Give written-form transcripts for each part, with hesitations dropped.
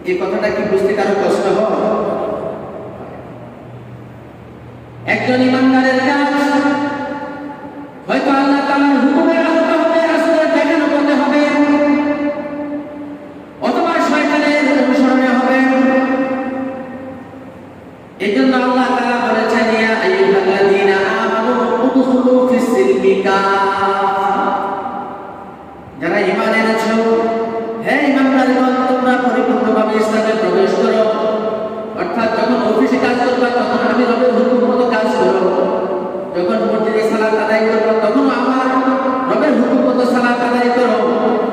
এই কথাটা কি বুঝতে কারো কষ্ট হয়? একজন ইমানদারের কাজ হয়তো আল্লাহ তাআলার হুকুমে আনতে হবে, রাসূলের দেখানো পথে হবে, অথবা শয়তানের অনুসরণে হবে। এজন্য আল্লাহ তাআলা বলেছেন, ইয়া আইয়ুহাল্লাযীনা আমানু উদখুলু ফিস-সিলমি কাফা। যারা ঈমান এনেছো, হে ঈমানদারগণ, তোমরা পরিপূর্ণভাবে ইসলামে প্রবেশ করো। অর্থাৎ যখন অফিসে কাজ করবা তখন আমি রবের হুকুম মতো কাজ করো, যখন মসজিদে সালাত আদায় করবা তখন আমার রবের হুকুম মতো সালাত আদায় করো,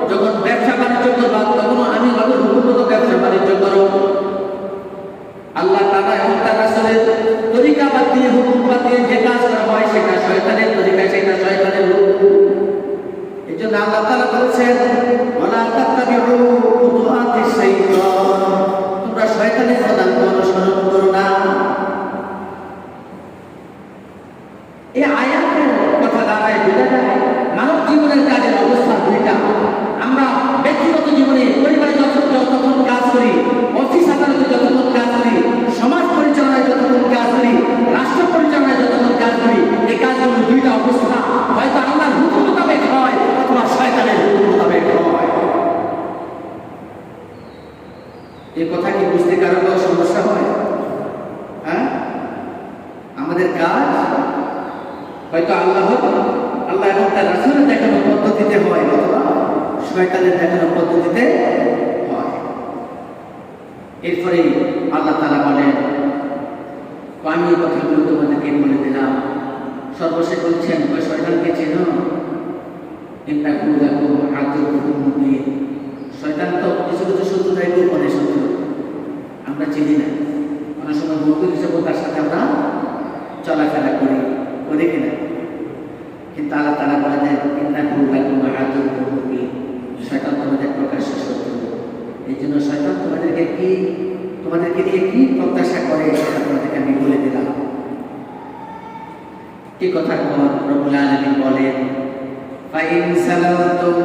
যখন ব্যবসা বাণিজ্য করবা তখন আমি রবের হুকুম মতো ব্যবসা বাণিজ্য করো। আল্লাহ তাআলা এবং তার রাসূলের তরিকা বাদ দিয়ে, হুকুম বাদ দিয়ে যে কাজ করা হয় সেটা শয়তানের তরিকা, সেটা শয়তানের হুকুম। এজন্য আল্লাহ তাআলা বলেছেন, ওয়ালা তাত্তাবিউ খুতুওয়াতিশ শাইতান, তোমরা শয়তানের পদাঙ্ক অনুসরণ করো না। এই আয়াতের কথা দ্বারা বোঝা যায় মানব জীবনের কাজের অবস্থা দুইটা। আমরা ব্যক্তিগত জীবনে, পরিবারে যতক্ষণ কাজ করি, অফিস আদালতে যতক্ষণ কাজ করি, সমাজ পরিচালনায় যতক্ষণ কাজ করি, রাষ্ট্র পরিচালনায় যতক্ষণ কাজ করি, এই কাজগুলো দুইটা অবস্থা, হয়তো আল্লাহর হুকুম মোতাবেক হয় অথবা শয়তানের হুকুম মোতাবেক হয়। এই কথা কি বুঝতে কারো সমস্যা হয়? হ্যাঁ, আমাদের কাজ হয়তো আল্লাহ এবং তার রাসূলের দেখানো পদ্ধতিতে হয় অথবা শয়তানের দেখানো পদ্ধতিতে হয়। এরপরে আল্লাহ তাআলা বলেন, আমি এই কথাগুলো তোমাদেরকে বলে দিলাম। সর্বশেষ বলছেন, শয়তানকে চেনো, ইন্নাহু লাকুম আদুউউম মুবিন। শয়তান তো কিছু কিছু শত্রুতাই গোপনে শত্রু, আমরা চিনি না। অনেক সময় বন্ধু হিসেবে তার সাথে আমরা চলাফেরা করি কিনা? কিন্তু আল্লাহ তাআলা বলে দেন, ইন্নাহু লাকুম আদুউউম মুবিন, শয়তান তোমাদের প্রকাশ্য শত্রু। এই জন্য শয়তান তোমাদেরকে নিয়ে কি প্রত্যাশা করে সেটা তোমাদেরকে আমি বলে দিলাম। এই কথার পর রব্বুল আলামিন বলেন, ফাইন সালাতুম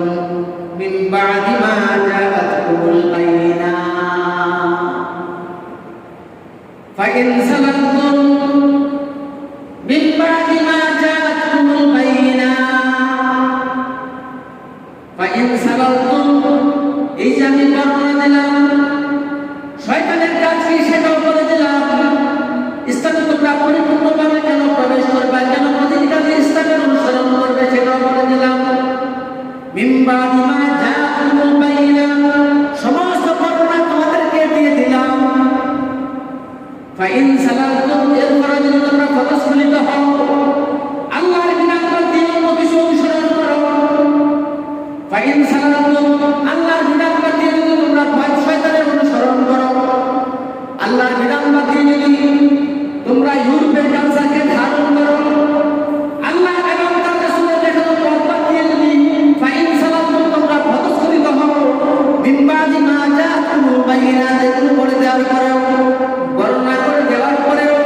মিন বা'দি মা জাআতকুমুল বাইয়িনাত, ফাইন সালাতুম মিন বা'দি মা জাআতকুমুল বাইয়িনাত, ফাইন সালাতুম, এই যে আমি বর্ণনা দিলাম শয়তানের কাজ কি সেটাও বলে দিলাম। ইসলামে তোমরা পরিপূর্ণভাবে কেন প্রবেশ করবে, কেন প্রতিটি কাজে ইসলামের অনুসরণ করবে সেটাও বলে দিলাম। মিন বা'দি মা জাআতকুমুল বাইয়িনাত, সমস্ত বর্ণনা তোমাদেরকে দিয়ে দিলাম। ফাইন সালাতুম, এরপরে যদি তোমরা পথস্খলিত হও, আল্লাহর বিধান বাদ দিয়ে অন্য কিছু অনুসরণ করো, ফাইন সালাতুম, আল্লাহর বিধান বাদ দিয়ে যদি তোমরা শয়তানের অনুসরণ করো, আল্লাহর বিধান বাদ দিয়ে যদি তোমরা ইউরোপের কালচারকে ধারণ করো, আল্লাহ এবং তার রাসূলের দেখানো পথ বাদ দিয়ে যদি ফাইন সালাতুম তোমরা পথস্খলিত হও, মিন বা'দি মা জাআতকুমুল বাইয়িনাত, এগুলো বলে দেওয়ার পরেও, বর্ণনা করে দেওয়ার পরেও,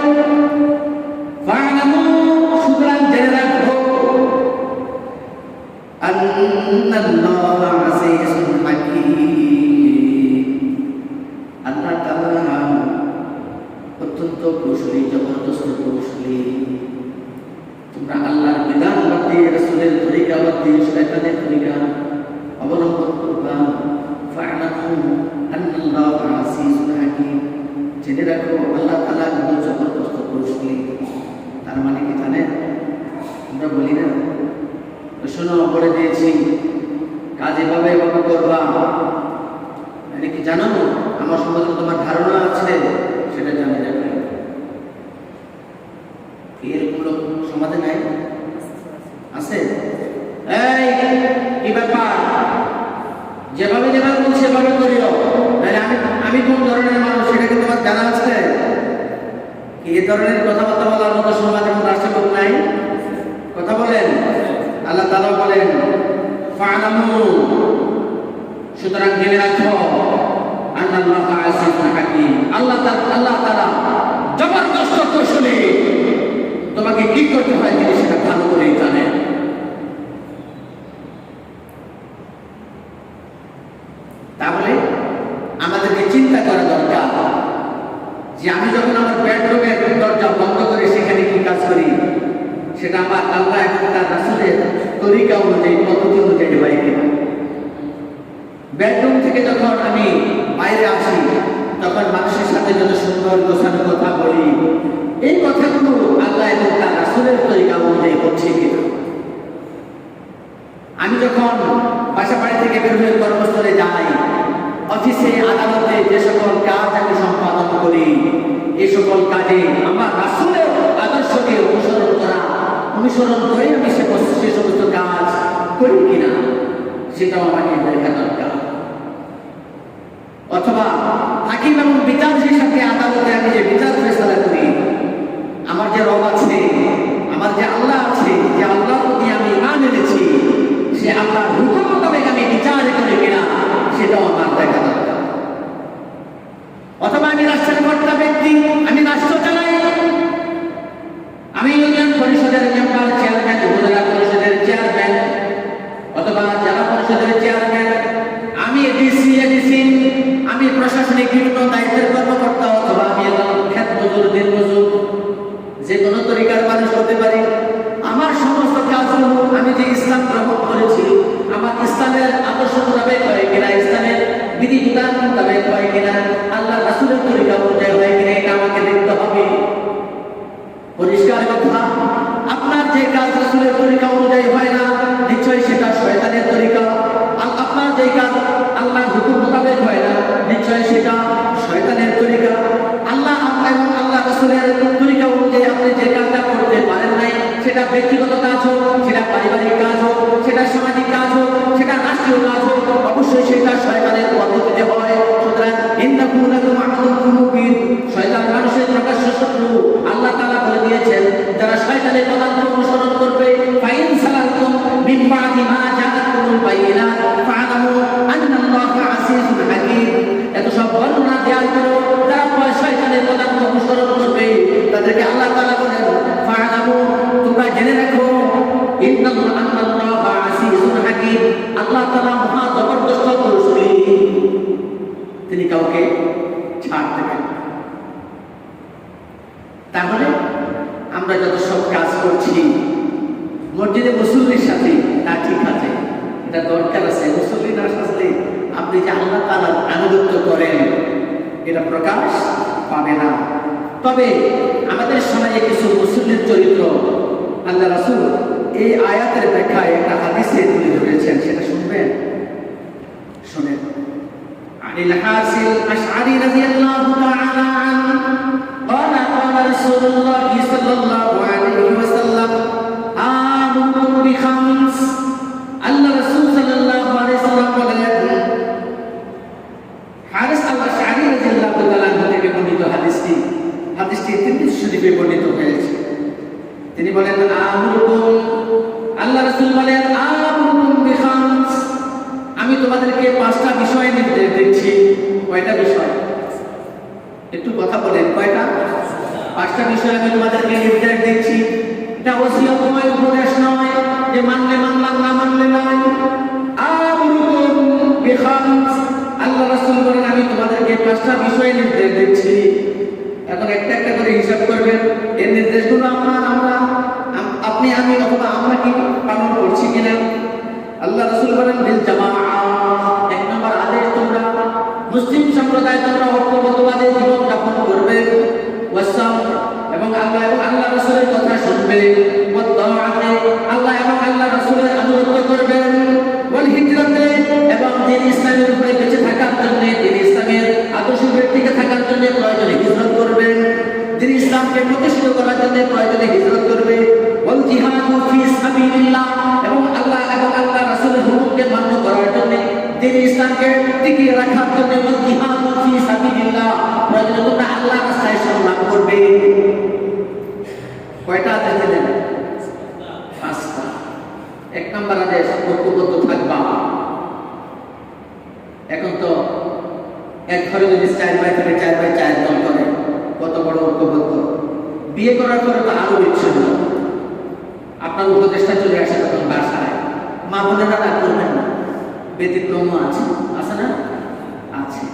ফা'লামু, সুতরাং জেনে রাখো, আন্নাল্লাহা আজিজুন হাকীম, আল্লাহ তাআলা অত্যন্ত কৌশলী, জবরদস্ত কৌশলী। তোমরা আল্লাহর বিধান বাদ দিয়ে, রাসূলের তরিকা বাদ দিয়ে শয়তানের তরিকা অবলম্বন করবা। ফা'লামু আন্নাল্লাহা আজিজুন হাকীম, জেনে রাখো আল্লাহ তাআলা বড় জবরদস্ত কৌশলী। তার মানে কি জানেন? আমরা বলি না, শোনো বলে দিয়েছি কাজ এভাবে করবা, মানে কি জানো আমার সম্বন্ধে তোমার ধারণা আছে, সেটা জানে যাবে। এরকম লোক সমাজে নাই? আছে? এই কি ব্যাপার, যেভাবে বলছি সেভাবে করিও, তাহলে আমি কোন ধরনের মানুষ সেটা কি তোমার জানা আছে? কি এই ধরনের কথাবার্তা বলার মতো সমাজ এবং রাষ্ট্রের লোক নাই? কথা বলেন। আল্লাহ তাআলা বলেন, ফা'লামু, সুতরাং জেনে রাখো, আন্নাল্লাহা আজিজুন হাকীম, আল্লাহ তাআলা জবরদস্ত কৌশলী, তোমাকে কি করতে হয় তিনি সেটা ভালো করেই জানেন। তাহলে আমাদেরকে চিন্তা করা যে আমি যখন আমার বেডরুমের দরজা বন্ধ করে সেখানে কি কাজ করি, সেটা আমার আল্লাহ এবং তার রাসূলের তরিকা অনুযায়ী, পদ্ধতি অনুযায়ী হয় কিনা। বেডরুম থেকে যখন আমি বাইরে আসি তখন মানুষের সাথে যত সুন্দর গোছানো কথা বলি, এই কথাগুলো আল্লাহ এবং তার রাসূলের তরিকা অনুযায়ী হচ্ছে কিনা। আমি যখন বাসা বাড়ি থেকে বের হয়ে কর্মস্থলে যাই, অফিসে আদালতে যে সকল কাজ আমি সম্পাদন করি, এই সকল কাজে আমার রাসূলের আদর্শকে অনুসরণ করে আমি সে সমস্ত কাজ করি কিনা, সেটাও আমাকে দেখা দরকার। অথবা হাকিম এবং বিচারকের সাথে আদালতে আমি যে বিচার ফয়সালা করি, আমার যে রব আছে, আমার যে আল্লাহ আছে, যে আল্লাহর প্রতি আমি ঈমান এনেছি, সে আল্লাহর হুকুম মোতাবেক আমি বিচার করি কিনা, সেটাও আমার দেখা দরকার। অথবা আমি রাষ্ট্রের কর্তা ব্যক্তি, আমি রাষ্ট্র চালাই, আমি ইউনিয়ন পরিষদের মেম্বার, চেয়ারম্যান, উপজেলা পরিষদের চেয়ারম্যান অথবা জেলা পরিষদের চেয়ারম্যান, আমি এডিসি, আমি প্রশাসনিক বিভিন্ন দায়িত্বের কর্মকর্তা, অথবা আমি একজন খেত মজুর, দিন মজুর, যে কোনো তরিকার মানুষ হতে পারি। আমার সমস্ত কাজগুলো আমি যে ইসলাম গ্রহণ করেছি, আমার ইসলামের আদর্শ মোতাবেক হয় কিনা, ইসলামের বিধি বিধান মোতাবেক হয় কিনা, আল্লাহ রাসূলের তরিকা অনুযায়ী হয় কিনা, এটা আমাকে দেখতে হবে। পরিষ্কার কথা, আপনার যে কাজ রাসূলের তরিকা অনুযায়ী হয় না, নিশ্চয়ই সেটা শয়তানের তরিকা। আপনার যে কাজ আল্লাহর হুকুম মোতাবেক হয় না, নিশ্চয়ই সেটা শয়তানের তরিকা। আল্লাহ এবং আল্লাহ রাসূলের তরিকা অনুযায়ী আপনি যে কাজটা করতে পারেন নাই, সেটা ব্যক্তিগত কাজ হোক, সেটা পারিবারিক কাজ হোক, সেটা সামাজিক কাজ হোক, সেটা রাষ্ট্রীয় কাজ হোক, অবশ্যই সেটা শয়তানের পদ্ধতিতে হয়। সুতরাং ইন্নাহু লাকুম আদুউম মুবিন, শয়তান মানুষের প্রকাশ্য শত্রু। আল্লাহ তাআলা বলে দিয়েছেন, যারা শয়তানের পদাঙ্ক অনুসরণ করবে, ফাইন সালাতুম মিন বাদি মা জাআতুল বাইয়িনাত ফা'লামু আন্নাল্লাহা আসিজুল হাকীম। এত সব বর্ণনা দেওয়ার পরেও যারা শয়তানের পদাঙ্ক অনুসরণ করবে, তাদেরকে আল্লাহ তাআলা বলেন, ফা'লামু, তোমরা জেনে রাখো, আন্নাল্লাহা আসিজুল হাকীম, আল্লাহ তাআলা মহা জবরদস্ত কৌশলী, তিনি কাউকে ছাড় দেবেন না। তাহলে আমরা যত সব কাজ করছি মসজিদে মুসল্লির সাথে, তা ঠিক আছে, এটা দরকার আছে। মুসল্লি না আসলে আপনি যে আল্লাহ তাআলার আনুগত্য করেন, এটা প্রকাশ পাবে না। তবে আমাদের সমাজে কিছু মুসল্লির চরিত্র আল্লাহ রাসূল এই আয়াতের ব্যাখ্যায় একটা হাদিসে তুলে ধরেছেন, সেটা শুনবেন। শুনেন। আনিল হাসিল আশআরী রাদিয়াল্লাহু তাআলা আনহু قال قال رسول الله صلى الله عليه وسلم آمركم بخمس, আল্লাহ রাসূল সাল্লাল্লাহু আলাইহি ওয়াসাল্লাম বলেন, হারিস আল-আশআরী রাদিয়াল্লাহু তাআলা আনহু থেকে বর্ণিত হাদিসটি তিরমিজি শরীফে বর্ণিত হয়েছে। তিনি বলেন, আমরুকুম, আল্লাহ রাসূল বলেন, আমরুকুম বিখামস, আমি তোমাদেরকে 5টা বিষয় নির্দেশ দিচ্ছি। কয়টা বিষয়? একটু কথা বলেন, কয়টা? 5টা বিষয় আমি তোমাদেরকে নির্দেশ দিচ্ছি। এটা ওসিয়ত নয়, উপদেশ নয় যে মানলে মানলাম, না মানলে নাই। আমরুকুম বিখামস, আল্লাহ রাসূল বলেন, আমি তোমাদেরকে 5টা বিষয় নির্দেশ দিচ্ছি। এখন একটা একটা করে হিসাব করবেন, এই নির্দেশগুলো আপনি, আমি অথবা আমরা কি পালন করছি কিনা। আল্লাহ রাসূল বলেন, বিল জামাআ, 1 নম্বর আদেশ, তোমরা মুসলিম সম্প্রদায় তোমরা ঐক্যবদ্ধভাবে জীবন যাপন করবে। ওয়াসাম, এবং আল্লাহ এবং আল্লাহ রাসূলের কথা শুনবে। ওয়াতাআতে, আল্লাহ এবং আল্লাহ রাসূলের আনুগত্য করবে। ওয়াল হিজরাতে, এবং দিন ইসলামের উপরে বেঁচে থাকার জন্য, দিন ইসলামের আদর্শ ব্যক্তিকে থাকার জন্য প্রয়োজনে হিজরত করবে। দিন ইসলামকে প্রতিষ্ঠিত করার জন্য প্রয়োজনে হিজরত করবে। ওয়াল জিহাদু ফি সাবিলিল্লাহ, এবং আল্লাহ এবং আল্লাহ রাসূলের হুকুমকে মান্য করার জন্য, দিন ইসলামকে টিকিয়ে রাখার জন্য, ওয়াল জিহাদু ফি সাবিলিল্লাহ, প্রয়োজনে তোমরা আল্লাহর রাস্তায় সংগ্রাম করবে। কয়টা আদেশ দিলেন? 5টা। 1 নম্বর আদেশ, ঐক্যবদ্ধ থাকবা। এখন তো এক ঘরে যদি 4 ভাই থাকে, 4 ভাই 4 দল করে, কত বড় ঐক্যবদ্ধ। বিয়ে করার পরে তো আরো বিচ্ছিন্ন। আপনার উপদেশটা চলে আসে তখন বাসায়, মা বোনেরা না করবেন না, ব্যতিক্রমও আছে, আছে না? আছে।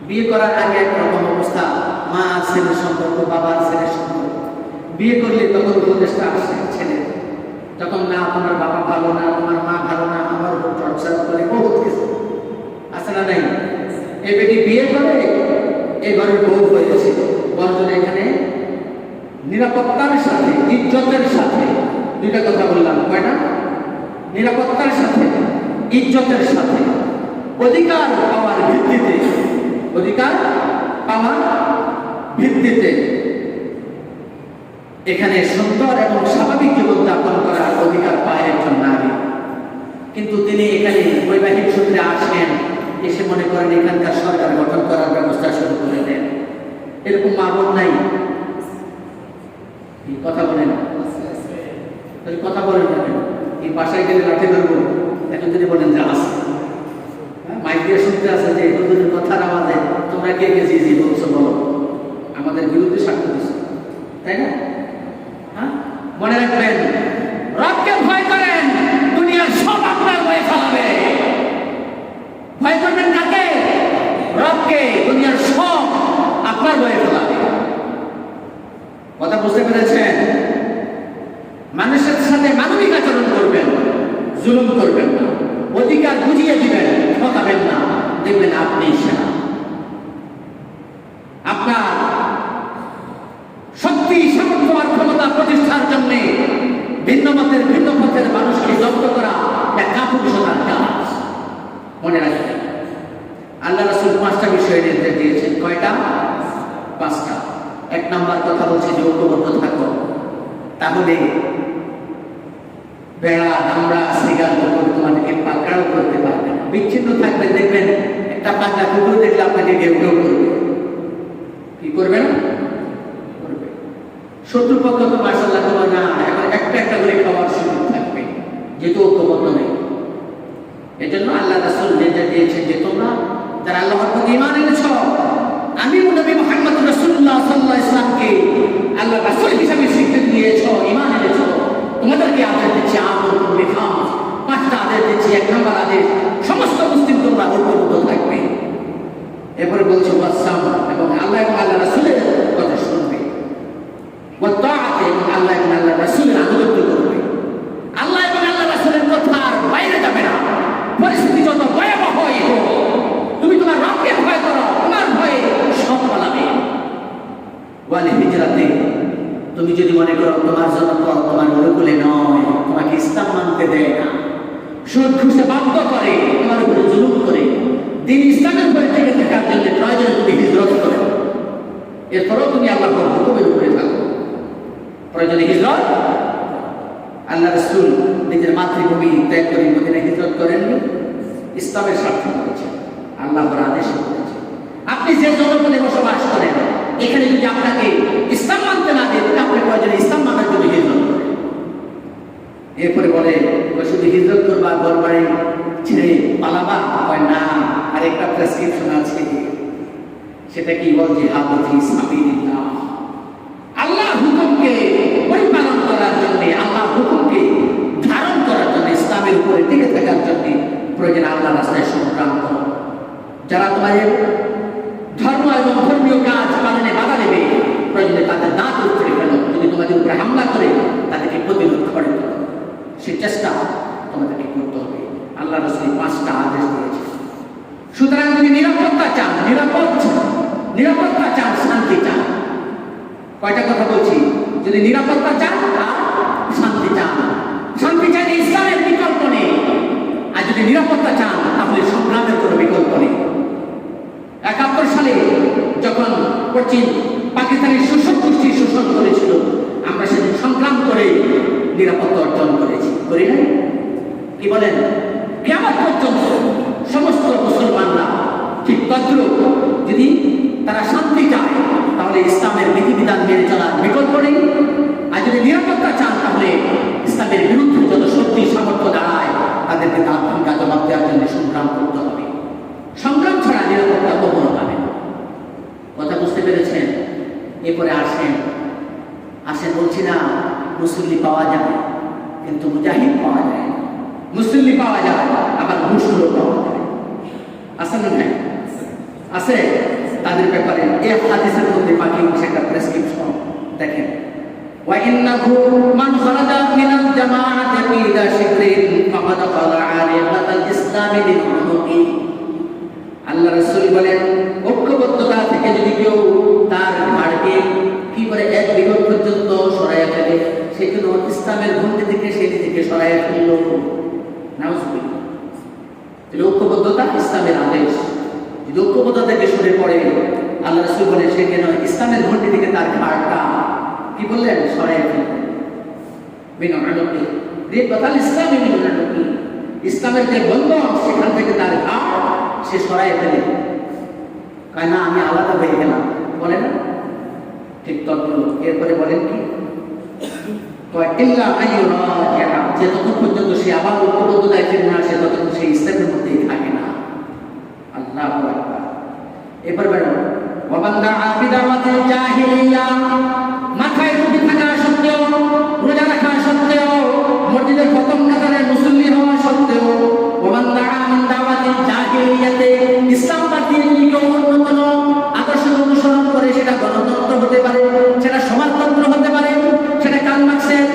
বিয়ে করার আগে একরকম অবস্থা, মা আর ছেলের সম্পর্ক, বাবা আর ছেলের সম্পর্ক। বিয়ে করলে তখন উপদেশটা আসে ছেলে, তখন না তোমার বাবা ভালো না, তোমার মা ভালো না, আমার উপর টর্চার করে, বহুত কিছু আছে না নাই? এই বেটি বিয়ে করে এই ঘরের বউ হয়েছে, বড়জন এখানে নিরাপত্তার সাথে, ইজ্জতের সাথে, দুইটা কথা বললাম, কয়টা? নিরাপত্তার সাথে, ইজ্জতের সাথে, অধিকার পাওয়ার ভিত্তিতে, অধিকার পাওয়ার ভিত্তিতে এখানে সুন্দর এবং স্বাভাবিক জীবন যাপন করার অধিকার পায় একজন নারী। কিন্তু তিনি এখানে বৈবাহিক সূত্রে আসেন, এসে মনে করেন এখানকার সরকার গঠন করার ব্যবস্থা শুরু করে দেন। এরকম মা বোন নাই? কথা বলেন, কথা বলেন না কেন? এই বাসায় গেলে লাঠি ধরবো, এখন যদি বলেন যে আছে, মাইক দিয়ে শুনতে আছে যে হুজুরের কথার আওয়াজে তোমরা কে গেছি জি বলছো, বলো, আমাদের বিরুদ্ধে সাক্ষ্য দিচ্ছ, তাই না? হ্যাঁ, মনে রাখবেন, রবকে ভয় করেন, দুনিয়ার সব আপনার হয়ে ফেলাবে। ভয় করবেন কাকে? রবকে, দুনিয়ার সব আপনার হয়ে ফেলাবে। কথা বুঝতে পেরেছেন? মানুষের সাথে মানবিক আচরণ করবেন, জুলুম করবেন না, অধিকার বুঝিয়ে দিবেন, ঠকাবেন না, দেখবেন আপনি সেনা। আপনার শক্তি, সামর্থ্য আর ক্ষমতা প্রতিষ্ঠার জন্য ভিন্ন মতের, ভিন্ন পথের মানুষকে জব্দ করা এক কাপুরুষতার কাজ। মনে রাখবেন, আল্লাহ রাসূল 5টা বিষয় নির্দেশ দিয়েছেন। কয়টা? 5টা। 1 নাম্বার কথা বলছে যে ঐক্যবদ্ধ থাকো, তাহলে বেড়া, দামড়া, সিগার তোমাদেরকে পাকড়াও করতে পারবে না। বিচ্ছিন্ন থাকবে, দেখবেন একটা পাকড়া কুকুর দেখলে আপনাকে ঘেউ ঘেউ করবে। কি করবে না? করবে। শত্রুপক্ষ তো মাশাআল্লাহ তোমার না, এখন একটা একটা করে খাওয়ার সুযোগ থাকবে, যেহেতু ঐক্যবদ্ধ নেই। এজন্য আল্লাহ রাসূল নির্দেশ দিয়েছেন যে তোমরা যারা আল্লাহর প্রতি ঈমান এনেছ, আমি নবী মুহাম্মদ রাসূলুল্লাহ সাল্লাল্লাহু আলাইহি ওয়াসাল্লামকে আল্লাহ রাসূল হিসেবে স্বীকৃতি দিয়েছ, ঈমান এনেছ, তোমাদেরকে আদেশ দিচ্ছি আমরুন বিখামস, 5টা আদেশ দিচ্ছি। 1 নাম্বার আদেশ, সমস্ত মুসলিম তোমরা ঐক্যবদ্ধ থাকবে। এরপরে বলছে ওয়াসাম, এবং আল্লাহ এবং আল্লাহ রাসূলের কথা শুনবে, ওয়া তাআত, এবং আল্লাহ এবং আল্লাহ রাসূলের আনুগত্য করবে। আল্লাহ এবং আল্লাহ রাসূলের কথার বাইরে যাবে না। পরিস্থিতি যত ভয়াবহ হয় হোক, তুমি তোমার রবকে ভয় করো, তোমার ভয়ে সব পালাবে। ওয়াল হিজরাতে, তুমি যদি মনে করো তোমার জনপদ তোমার অনুকূলে নয়, তোমাকে ইসলাম মানতে দেয় না, সুদ ঘুষে বাধ্য করে, তোমার উপরে জুলুম করে, দিন ইসলামের উপরে টিকে থাকার জন্য প্রয়োজনে তুমি হিজরত করো, এরপরেও তুমি আল্লাহর হুকুমের উপরে থাকো, প্রয়োজনে হিজরত। আল্লাহ রাসূল নিজের মাতৃভূমি ত্যাগ করে মদিনায় হিজরত করেননি, ইসলামের স্বার্থে করেছেন, আল্লাহর আদেশে করেছেন। আপনি যে জনপদে বসবাস করেন, এখানে যদি আপনাকে ইসলাম মানতে না দেয়, তাহলে আপনি প্রয়োজনে ইসলাম মানার জন্য হিজরত করেন। এরপরে বলে শুধু হিজরত করবা, ঘর বাড়ি ছেড়ে পালাবা? হয় না, আরেকটা প্রেসক্রিপশন আছে, সেটা কি? ওয়াল জিহাদু ফি সাবিলিল্লাহ, আল্লাহর হুকুমকে পরিপালন করার জন্য, আল্লাহর হুকুমকে ধারণ করার জন্য, ইসলামের উপরে টিকে থাকার জন্য প্রয়োজন আল্লাহর রাস্তায় সংগ্রাম করো। যারা তোমাদের ধর্ম এবং ধর্মীয় কাজ পালনে বাধা দেবে, প্রয়োজনে তাদের দাঁত উপরে ফেলো। যদি তোমাদের উপরে হামলা করে, তাদেরকে প্রতিরোধ করে তোলো, সে চেষ্টা তোমাদেরকে করতে হবে। আল্লাহ রাসূল 5টা আদেশ দিয়েছে। সুতরাং যদি নিরাপত্তা চান, নিরাপত্তা চান, শান্তি চান, কয়টা কথা বলছি? যদি নিরাপত্তা চান আর শান্তি চান, শান্তি চান, ইসলামের বিকল্প নেই। আর যদি নিরাপত্তা চান, তাহলে সংগ্রামের কোনো বিকল্প নেই। 71 সালে যখন পশ্চিম পাকিস্তানের শোষক গোষ্ঠী শোষণ করেছিল, আমরা সেদিন সংগ্রাম করে নিরাপত্তা অর্জন করেছি, করি না? কি বলেন? কিয়ামত পর্যন্ত সমস্ত মুসলমানরা ঠিক তদ্রূপ যদি তারা শান্তি চায়, তাহলে ইসলামের বিধিবিধান মেনে চলার বিকল্প নেই। আর যদি নিরাপত্তা চান, তাহলে ইসলামের বিরুদ্ধে যত শক্তি সামর্থ্য দাঁড়ায়, তাদেরকে তার ভূমিকা জবাব দেওয়ার জন্য সংগ্রাম করতে হবে। সংগ্রাম ছাড়া নিরাপত্তা কখনো পাবে না। কথা বুঝতে পেরেছেন? এরপরে আসেন বলছি না, মুসল্লি পাওয়া যায় কিন্তু মুজাহিদ পাওয়া যায় না। মুসল্লি পাওয়া যায়, আবার ঘুষখোর পাওয়া যায়। আছে না? আছে। তাদের ব্যাপারে এই হাদিসের মধ্যে বাকি হচ্ছে একটা প্রেসক্রিপশন। দেখেন, وإنه من خرج من الجماعة قيد شبر فقد قضى عارضة الإسلام بالعنق। আল্লাহ রাসূল বলেন, ঐক্যবদ্ধতা থেকে যদি কেউ তার ঘাড়কে কি করে এক বিঘত পর্যন্ত সরাইয়া ফেলে, সে যেন ইসলামের ঘণ্টি থেকে সে নিজেকে সরাইয়া ফেলল। নাউজুবিল্লাহ। ঐক্যবদ্ধতা ইসলামের আদেশ। যদি ঐক্যবদ্ধতা থেকে সরে পড়ে, আল্লাহ রাসূল বলেন সে যেন ইসলামের ঘণ্টি থেকে তার ঘাড়টা কি বললেন সরাইয়া ফেলবে। বিনআনুকি রিবাতাল ইসলামী বিনআনুকি, ইসলামের যে বন্ধন সেখান থেকে তার ঘাড় সে সরাইয়া ফেলে। কয় না আমি আলাদা হয়ে গেলাম, বলে না ঠিক তদ্রূপ। এরপরে বলেন কি, ইল্লা আইয়ুরাজিআ, যে ততক্ষণ পর্যন্ত সে আবার ঐক্যবদ্ধতায় ফিরে না আসে ততক্ষণ সে ইসলামের মধ্যেই থাকে না। আল্লাহু আকবার। এরপর বলেন ওয়ামান দাআ বিদাওয়াতিল জাহিলিয়া, মাথায় টুপি থাকা সত্ত্বেও, রোজা রাখা সত্ত্বেও, মসজিদের প্রথম কাতারে মুসল্লি হওয়া সত্ত্বেও, ওয়ামান দাআ মিন দাওয়াতিল জাহিলিয়াতে, ইসলাম বাদ দিয়ে যদি কেউ অন্য কোনো আদর্শ অনুসরণ করে, সেটা গণতন্ত্র হতে পারে, সেটা সমাজতন্ত্র হতে পারে, সেটা কালমার্ক্সের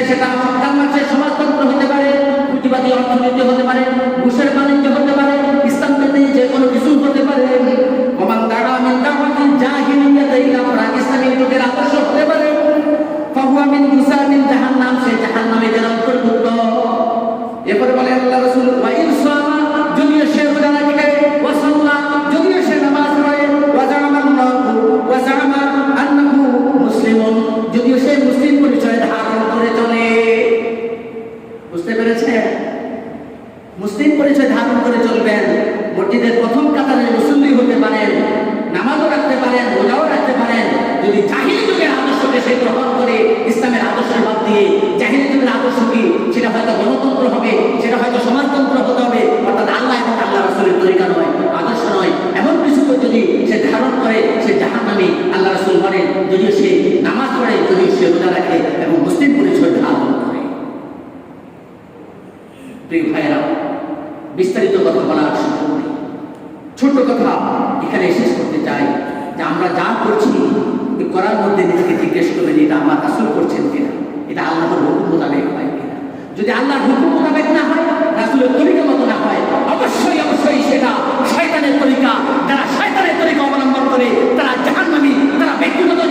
সেটা কালমার্ক্সের সমাজতন্ত্র হতে পারে, পুঁজিবাদী অর্থনীতি হতে পারে, ঘুষের বাণিজ্য হতে পারে, ইসলাম বিরোধী যে কোনো কিছু হতে পারে। ওমান দাআ মিন দাওয়াতিল জাহিলিয়াতি ইলা ইসলামী যুগের আদর্শ হতে পারে, ফাহুয়া মিন গুসামিন জাহান্নাম, সে জাহান্নামের অন্তর্ভুক্ত। এরপরে বলে আল্লাহ রাসূল, ওয়া ইন সামা, যদিও সে রোজা রাখে, ওয়া সাল্লা, যদিও সে নামাজ পড়ে, ওয়া জামা আন্নাহু মুসলিমুন, যদিও সে মুসলিম পরিচয় ধারণ করে চলে। বুঝতে পেরেছেন? মুসলিম পরিচয় ধারণ করে চলবেন, মসজিদের প্রথম কাতারে মুসল্লি হতে পারেন, নামাজও রাখতে পারেন, রোজাও রাখতে পারেন। যদি জাহিলি যুগের আদর্শকে সে গ্রহণ করে ইসলামের আদর্শের বাদ দিয়ে, জাহিলি যুগের আদর্শ কি, সেটা হয়তো গণতন্ত্র হবে, সেটা হয়তো সমাজতন্ত্র হতে হবে, অর্থাৎ আল্লাহ এবং আল্লাহ রাসূলের তরিকা নয়, আদর্শ নয়, এমন কিছুকে যদি সে ধারণ করে সে জাহান্নামী। আল্লাহ রাসূল বলেন, যদিও সে নামাজ পড়ে, যদি সে রোজা রাখে এবং মুসলিম পরিচয় ধারণ করে। প্রিয় ভাইয়েরা, বিস্তারিত কথা বলার সুযোগ নেই, ছোট্ট কথা এখানে শেষ করতে চাই যে আমরা যা করছি করার মধ্যে নিজেকে জিজ্ঞেস করবেন, এটা আমার রাসূল করছেন কিনা, এটা আল্লাহর হুকুম মোতাবেক হয় কিনা। যদি আল্লাহর হুকুম মোতাবেক না হয়, রাসূলের তরিকা মতো না হয়, অবশ্যই অবশ্যই সেটা শয়তানের তরিকা। যারা শয়তানের তরিকা অবলম্বন করে তারা জাহান্নামী। তারা ব্যক্তিগত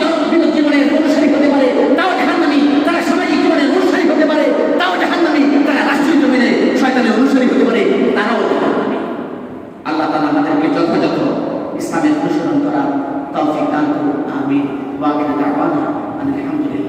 জীবনের অনুসারী হতে পারে, তাও জাহান্নামী। তারা সামাজিক জীবনের অনুসারী হতে পারে, তাও জাহান্নামী। তারা রাষ্ট্রীয় জীবনে শয়তানের অনুসারী হতে পারে, তারাও জাহান্নামী। আল্লাহ তাআলা আমাদেরকে যথাযথ ইসলামের অনুসরণ করার তৌফিক দান করুন। আমিন। ওয়া আখিরু দাওয়ানা আলহামদুলিল্লাহ।